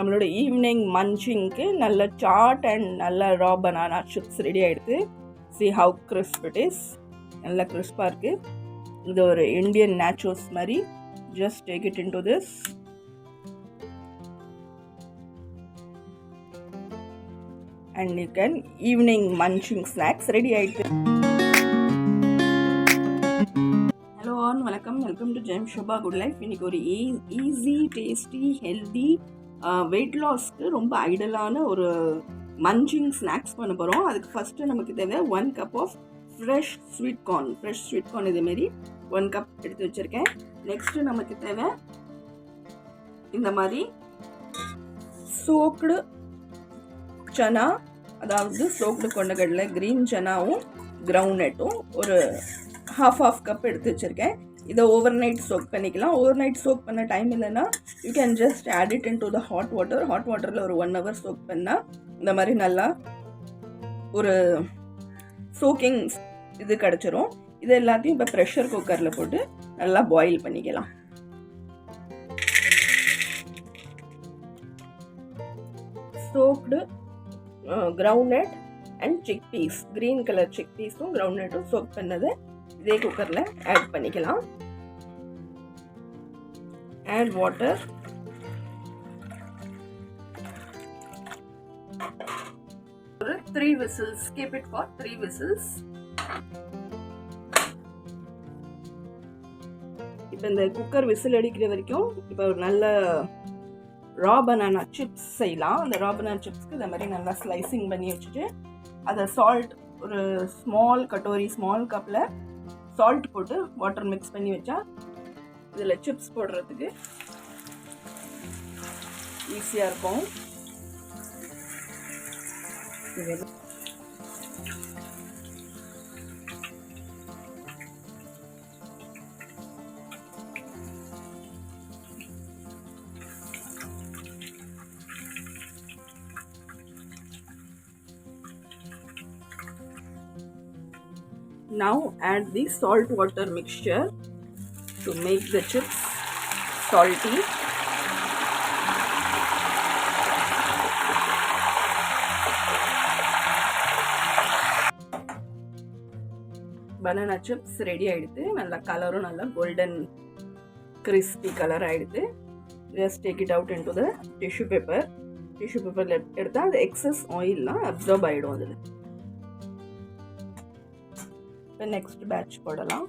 நம்மளோட ஈவினிங் மன்ச்சிங்க்கு நல்ல chat and நல்ல ரா பனானா சிப்ஸ் ரெடி ஆகிடுது. see how crisp it is. நல்ல கிறிஸ்பாக இருக்குது. இது ஒரு இண்டியன் நேச்சோஸ் மாதிரி. just take it into this. and you can evening munching snacks ready ஆகிடுது. ஹலோ ஆன் வணக்கம், welcome to Jayam Shoba good life. இன்றைக்கி ஒரு ஈஸி டேஸ்டி ஹெல்தி வெயிட் லாஸ்க்கு ரொம்ப ஐடலான ஒரு மன்ச்சிங் ஸ்நாக்ஸ் பண்ண போகிறோம். அதுக்கு ஃபஸ்ட்டு நமக்கு தேவை 1 cup of fresh sweet corn இதேமாரி 1 கப் எடுத்து வச்சுருக்கேன். நெக்ஸ்ட்டு நமக்கு தேவை இந்த மாதிரி சோக்டு சனா, அதாவது சோக்டு கொண்டக்கடலை, க்ரீன் சனாவும் கிரவுண்ட்நட்டும் ஒரு ஹாஃப் கப் எடுத்து வச்சுருக்கேன். இதை ஓவர் நைட் சோக் பண்ணிக்கலாம். ஓவர் நைட் சோக் பண்ண டைம் இல்லைன்னா you can just add it into the hot வாட்டரில் ஒரு 1 hour சோக் பண்ணால் இந்த மாதிரி நல்லா ஒரு சோக்கிங் இது கிடச்சிரும். இது எல்லாத்தையும் இப்போ ப்ரெஷர் குக்கரில் போட்டு நல்லா பாயில் பண்ணிக்கலாம். Soaked groundnut and chickpeas, green colour சிக் பீஸும் கிரவுண்ட்நட்டும் சோக் பண்ணதை இதே குக்கரில் ஆட் பண்ணிக்கலாம். ஆட் வாட்டர், ஒரு 3 whistles, keep it for 3 whistles. இப்போ இந்த குக்கர் விசில் அடிக்கிற வரைக்கும் இப்போ ஒரு நல்ல ரா பனானா சிப்ஸ் செய்யலாம். அந்த ரா பனானா சிப்ஸ்க்கு இந்த மாதிரி நல்லா ஸ்லைசிங் பண்ணி வச்சுட்டு அதை சால்ட் ஒரு ஸ்மால் கப்பில் சால்ட் போட்டு வாட்டர் மிக்ஸ் பண்ணி வச்சா இதில் சிப்ஸ் போடுறதுக்கு ஈஸியாக இருக்கும். Now add the salt water mixture to make the chips salty. Banana chips ready ஆயிடுது. நல்ல கலரும் நல்ல கோல்டன் கிறிஸ்பி கலர் ஆயிடுது. Just take it out into the tissue paper. Tissue paper எடுத்தா அந்த எக்ஸஸ் ஆயில்லாம் அப்சர்வ் ஆயிடும் அதில். இப்போ நெக்ஸ்ட் பேட்ச் போடலாம்.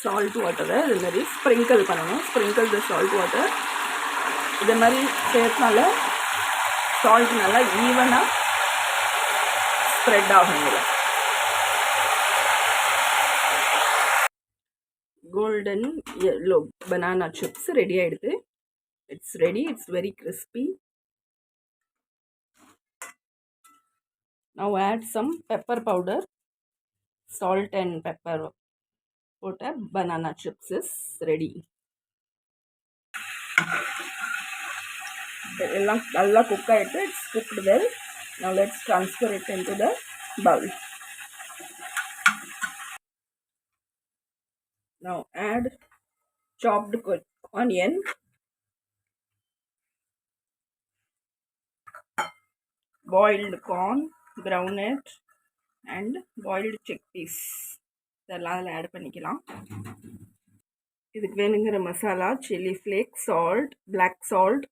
சால்ட் வாட்டரை இது மாதிரி ஸ்ப்ரிங்கிள் பண்ணணும். Sprinkle the salt water. இது மாதிரி சேர்த்தால சால்ட் நல்லா ஈவனாக ஸ்ப்ரெட் ஆகுங்க. Golden yellow banana chips ready ஆகிடுது. It's ready. It's very crispy. now add some pepper powder. salt and pepper போட்ட banana chips is ready. எல்லாம் நல்லா குக் ஆகிட்டு it's cooked well. now let's transfer it into the bowl. now add chopped onion, boiled corn, groundnut and boiled chickpeas இதெல்லாம் அதில் add பண்ணிக்கலாம். இதுக்கு வேணுங்கிற மசாலா chilli flakes, salt, black salt,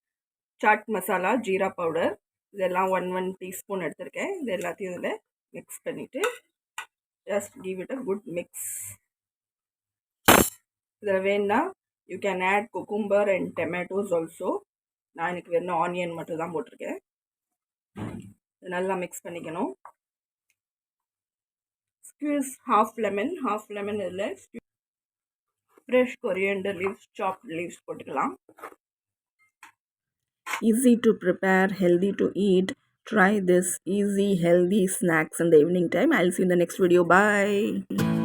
chaat masala, jeera powder இதெல்லாம் 1 டீஸ்பூன் எடுத்திருக்கேன். இது எல்லாத்தையும் இதில் மிக்ஸ் பண்ணிவிட்டு just give it a good mix. இதில் வேணுன்னா you can add cucumber and tomatoes also. நான் எனக்கு வேணும் ஆனியன் மட்டும் தான் போட்டிருக்கேன். நல்லா மிக்ஸ் பண்ணிக்கணும். ஸ்க்வீஸ் ஹாஃப் லெமன் இதில் fresh coriander leaves, soft leaves போட்டுக்கலாம். Easy to prepare, healthy to eat. Try this easy healthy snacks in the evening time. I'll see you in the next video. Bye.